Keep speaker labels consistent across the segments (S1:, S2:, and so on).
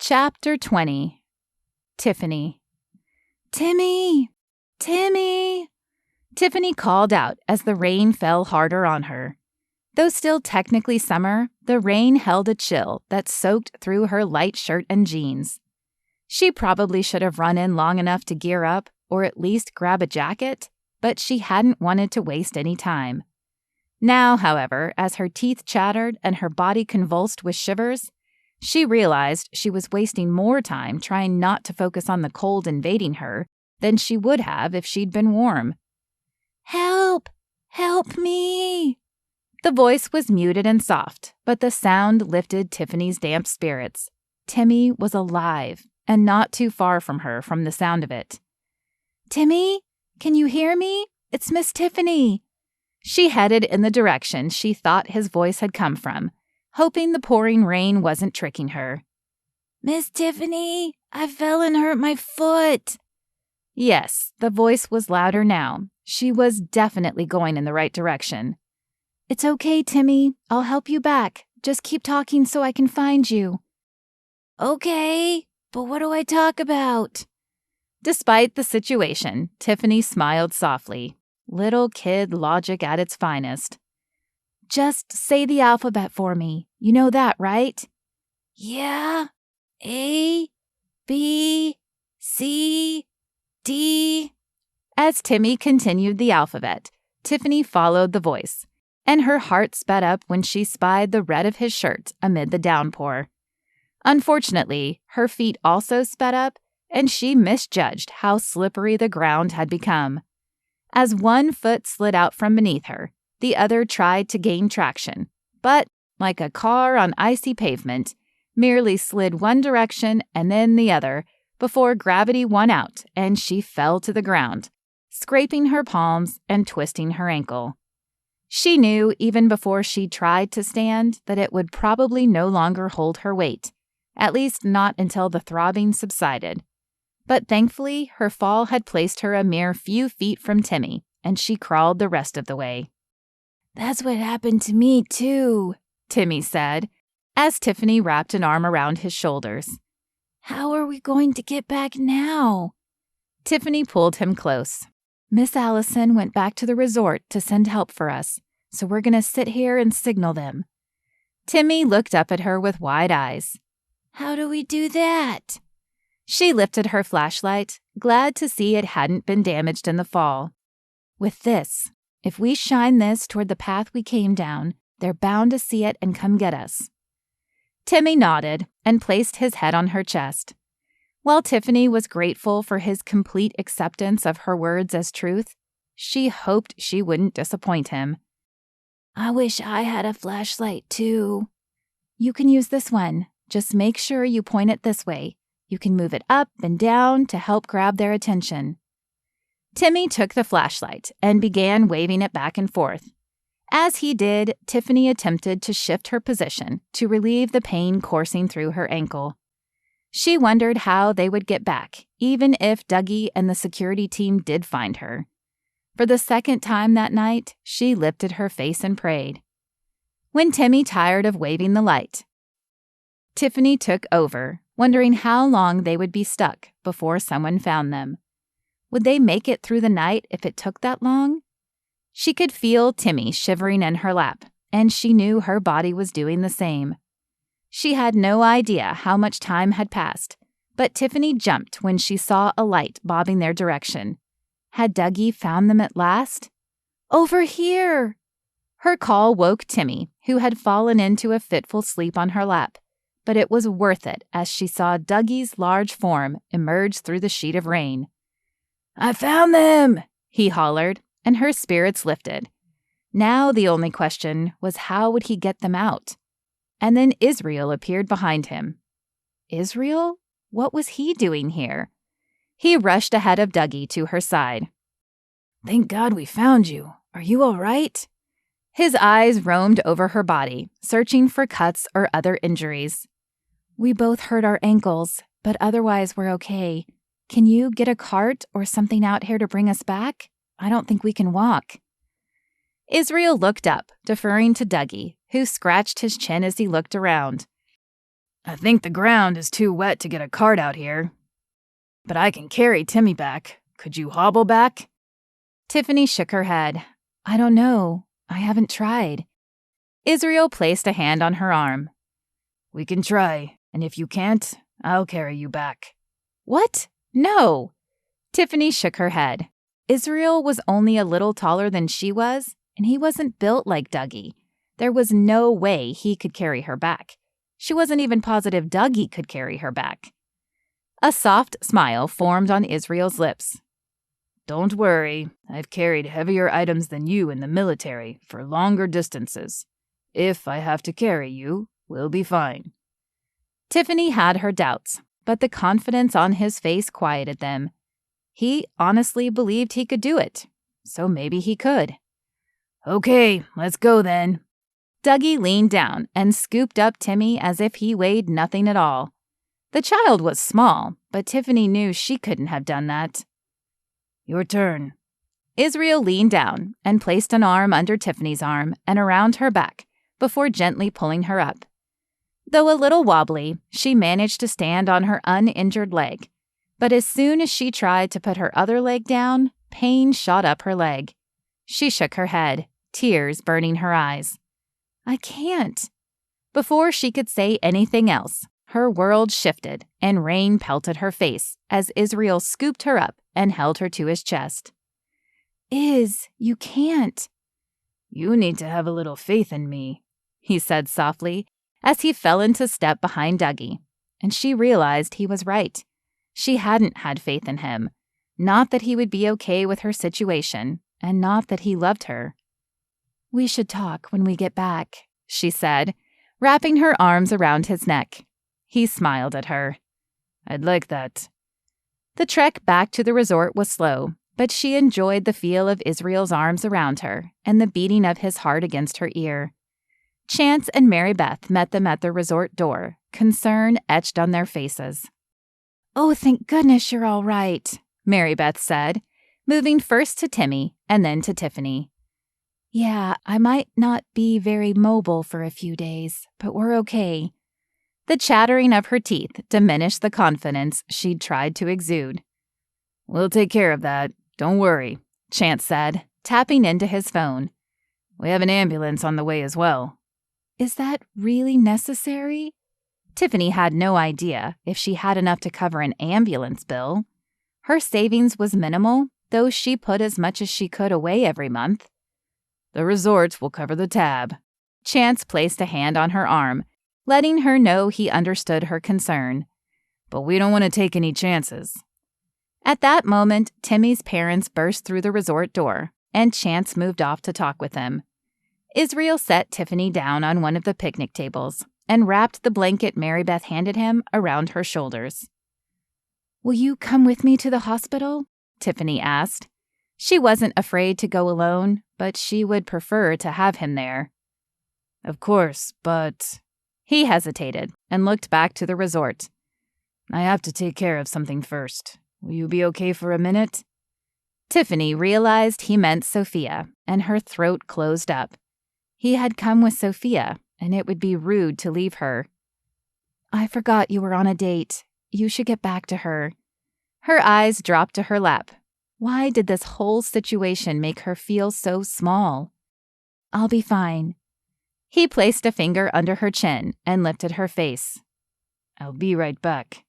S1: Chapter 20. Tiffany. "Timmy! Timmy!" Tiffany called out as the rain fell harder on her. Though still technically summer, the rain held a chill that soaked through her light shirt and jeans. She probably should have run in long enough to gear up or at least grab a jacket, but she hadn't wanted to waste any time. Now, however, as her teeth chattered and her body convulsed with shivers, she realized she was wasting more time trying not to focus on the cold invading her than she would have if she'd been warm. "Help! Help me!" The voice was muted and soft, but the sound lifted Tiffany's damp spirits. Timmy was alive, and not too far from her from the sound of it. "Timmy, can you hear me? It's Miss Tiffany." She headed in the direction she thought his voice had come from, hoping the pouring rain wasn't tricking her. "Miss Tiffany, I fell and hurt my foot." Yes, the voice was louder now. She was definitely going in the right direction. "It's okay, Timmy. I'll help you back. Just keep talking so I can find you." "Okay, but what do I talk about?" Despite the situation, Tiffany smiled softly. Little kid logic at its finest. "Just say the alphabet for me. You know that, right?" "Yeah. A, B, C, D." As Timmy continued the alphabet, Tiffany followed the voice, and her heart sped up when she spied the red of his shirt amid the downpour. Unfortunately, her feet also sped up, and she misjudged how slippery the ground had become. As one foot slid out from beneath her, the other tried to gain traction, but, like a car on icy pavement, merely slid one direction and then the other before gravity won out and she fell to the ground, scraping her palms and twisting her ankle. She knew even before she tried to stand that it would probably no longer hold her weight, at least not until the throbbing subsided. But thankfully, her fall had placed her a mere few feet from Timmy, and she crawled the rest of the way. "That's what happened to me, too," Timmy said, as Tiffany wrapped an arm around his shoulders. "How are we going to get back now?" Tiffany pulled him close. "Miss Allison went back to the resort to send help for us, so we're going to sit here and signal them." Timmy looked up at her with wide eyes. "How do we do that?" She lifted her flashlight, glad to see it hadn't been damaged in the fall. "With this. If we shine this toward the path we came down, they're bound to see it and come get us." Timmy nodded and placed his head on her chest. While Tiffany was grateful for his complete acceptance of her words as truth, she hoped she wouldn't disappoint him. "I wish I had a flashlight, too." "You can use this one. Just make sure you point it this way. You can move it up and down to help grab their attention." Timmy took the flashlight and began waving it back and forth. As he did, Tiffany attempted to shift her position to relieve the pain coursing through her ankle. She wondered how they would get back, even if Dougie and the security team did find her. For the second time that night, she lifted her face and prayed. When Timmy tired of waving the light, Tiffany took over, wondering how long they would be stuck before someone found them. Would they make it through the night if it took that long? She could feel Timmy shivering in her lap, and she knew her body was doing the same. She had no idea how much time had passed, but Tiffany jumped when she saw a light bobbing their direction. Had Dougie found them at last? "Over here!" Her call woke Timmy, who had fallen into a fitful sleep on her lap, but it was worth it as she saw Dougie's large form emerge through the sheet of rain. "I found them!" he hollered, and her spirits lifted. Now the only question was how would he get them out? And then Israel appeared behind him. Israel? What was he doing here? He rushed ahead of Dougie to her side. "Thank God we found you. Are you all right?" His eyes roamed over her body, searching for cuts or other injuries. "We both hurt our ankles, but otherwise we're okay. Can you get a cart or something out here to bring us back? I don't think we can walk." Israel looked up, deferring to Dougie, who scratched his chin as he looked around.
S2: I think the ground is too wet to get a cart out here. But I can carry Timmy back. Could you hobble back?
S1: Tiffany shook her head. I don't know. I haven't tried. Israel placed a hand on her arm.
S2: We can try, and if you can't, I'll carry you back.
S1: What? No. Tiffany shook her head. Israel was only a little taller than she was, and he wasn't built like Dougie. There was no way he could carry her back. She wasn't even positive Dougie could carry her back. A soft smile formed on Israel's lips.
S2: Don't worry, I've carried heavier items than you in the military for longer distances. If I have to carry you, we'll be fine.
S1: Tiffany had her doubts, but the confidence on his face quieted them. He honestly believed he could do it, so maybe he could.
S2: Okay, let's go then.
S1: Dougie leaned down and scooped up Timmy as if he weighed nothing at all. The child was small, but Tiffany knew she couldn't have done that.
S2: Your turn.
S1: Israel leaned down and placed an arm under Tiffany's arm and around her back before gently pulling her up. Though a little wobbly, she managed to stand on her uninjured leg. But as soon as she tried to put her other leg down, pain shot up her leg. She shook her head, tears burning her eyes. I can't. Before she could say anything else, her world shifted and rain pelted her face as Israel scooped her up and held her to his chest. You can't.
S2: You need to have a little faith in me,
S1: he said softly as he fell into step behind Dougie, and she realized he was right. She hadn't had faith in him. Not that he would be okay with her situation, and not that he loved her. We should talk when we get back, she said, wrapping her arms around his neck. He smiled at her.
S2: I'd like that.
S1: The trek back to the resort was slow, but she enjoyed the feel of Israel's arms around her and the beating of his heart against her ear. Chance and Mary Beth met them at the resort door, concern etched on their faces. Oh, thank goodness you're all right, Mary Beth said, moving first to Timmy and then to Tiffany. Yeah, I might not be very mobile for a few days, but we're okay. The chattering of her teeth diminished the confidence she'd tried to exude.
S2: We'll take care of that. Don't worry, Chance said, tapping into his phone. We have an ambulance on the way as well.
S1: Is that really necessary? Tiffany had no idea if she had enough to cover an ambulance bill. Her savings was minimal, though she put as much as she could away every month.
S2: The resorts will cover the tab.
S1: Chance placed a hand on her arm, letting her know he understood her concern.
S2: But we don't want to take any chances.
S1: At that moment, Timmy's parents burst through the resort door, and Chance moved off to talk with him. Israel set Tiffany down on one of the picnic tables and wrapped the blanket Mary Beth handed him around her shoulders. Will you come with me to the hospital? Tiffany asked. She wasn't afraid to go alone, but she would prefer to have him there.
S2: Of course, but...
S1: He hesitated and looked back to the resort.
S2: I have to take care of something first. Will you be okay for a minute?
S1: Tiffany realized he meant Sophia, and her throat closed up. He had come with Sophia, and it would be rude to leave her. I forgot you were on a date. You should get back to her. Her eyes dropped to her lap. Why did this whole situation make her feel so small? I'll be fine. He placed a finger under her chin and lifted her face.
S2: I'll be right back.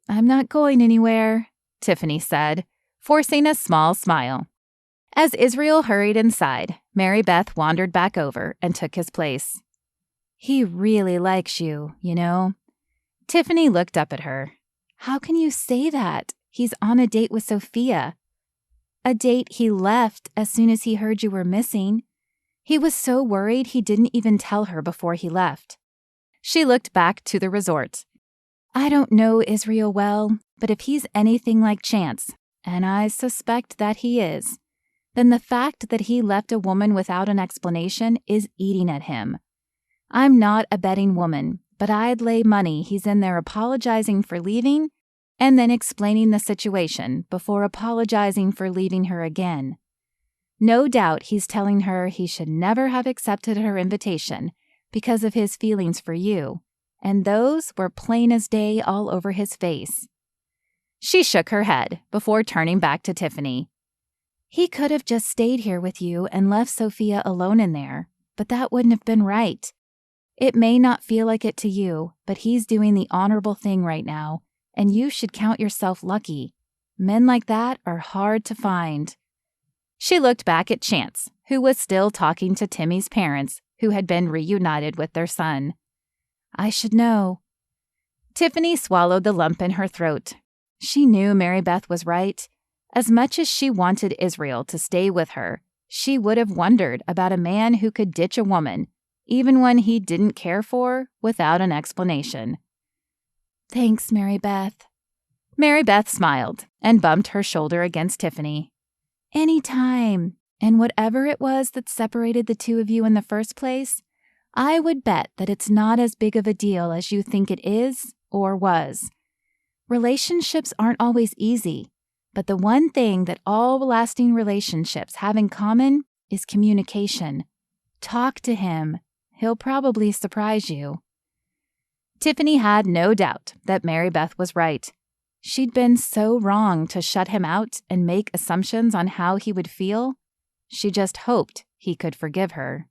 S1: I'm not going anywhere, Tiffany said, forcing a small smile. As Israel hurried inside, Mary Beth wandered back over and took his place. He really likes you, you know. Tiffany looked up at her. How can you say that? He's on a date with Sophia. A date he left as soon as he heard you were missing. He was so worried he didn't even tell her before he left. She looked back to the resort. I don't know Israel well, but if he's anything like Chance, and I suspect that he is, then the fact that he left a woman without an explanation is eating at him. I'm not a betting woman, but I'd lay money he's in there apologizing for leaving and then explaining the situation before apologizing for leaving her again. No doubt he's telling her he should never have accepted her invitation because of his feelings for you, and those were plain as day all over his face. She shook her head before turning back to Tiffany. He could have just stayed here with you and left Sophia alone in there, but that wouldn't have been right. It may not feel like it to you, but he's doing the honorable thing right now, and you should count yourself lucky. Men like that are hard to find. She looked back at Chance, who was still talking to Timmy's parents, who had been reunited with their son. I should know. Tiffany swallowed the lump in her throat. She knew Mary Beth was right. As much as she wanted Israel to stay with her, she would have wondered about a man who could ditch a woman, even one he didn't care for, without an explanation. Thanks, Mary Beth. Mary Beth smiled and bumped her shoulder against Tiffany. Any time, and whatever it was that separated the two of you in the first place, I would bet that it's not as big of a deal as you think it is or was. Relationships aren't always easy, but the one thing that all lasting relationships have in common is communication. Talk to him. He'll probably surprise you. Tiffany had no doubt that Mary Beth was right. She'd been so wrong to shut him out and make assumptions on how he would feel. She just hoped he could forgive her.